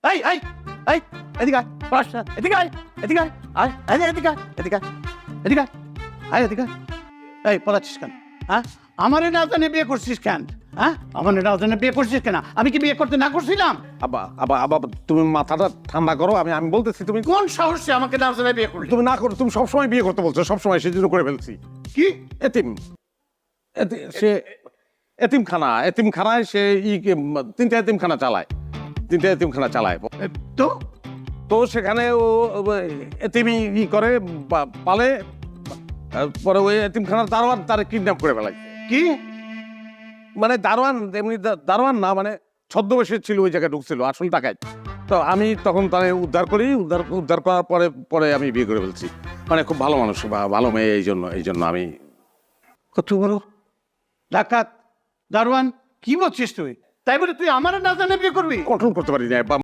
এই এই এই এদিকে আয়, পড়াশোনা এদিকে আয়, এদিকে আয়, আয় আয়, এদিকে আয়, এদিকে আয়, এদিকে আয়, আয় এদিকে আয়। এই পড়াচ্ছিস কেন? হ্যাঁ, আমার না জানে বিয়ে করছিস কেন? হ্যাঁ, আমার না জানে বিয়ে করছিস কেন? আমি কি বিয়ে করতে না করছিলাম? আব্বা আব্বা আব্বা তুমি মাথাটা ঠান্ডা করো, আমি বলতেছি তুমি কোন সাহসে আমাকে না জানে বিয়ে করলি? তুমি না করো, তুমি সবসময় বিয়ে করতে বলছো, সবসময় সেজন্য করে ফেলছি। কি? এতিম সে এতিমখানায় সে তিনটা এতিমখানা চালায় তো তো সেখানে ও এতিমি করে পালে, পরে ওই এতিমখানার দারোয়ান তারে কিডন্যাপ করে ফেলায়। কি? মানে দারোয়ান এমনি দারোয়ান না, মানে ছদ্মবেশে ছিল, ওই জায়গায় ঢুকছিল আসল টাকায়। তো আমি তখন তাকে উদ্ধার করার পরে আমি বিয়ে করে ফেলছি। মানে খুব ভালো মানুষ বা ভালো মেয়ে, এই জন্য আমি। কত বড় ডাকাত, দারোয়ান, কি বলছিস তুই? তাই বলে তুই আমার না জানে বিয়ে করবি? কন্ট্রোল করতে পারি না।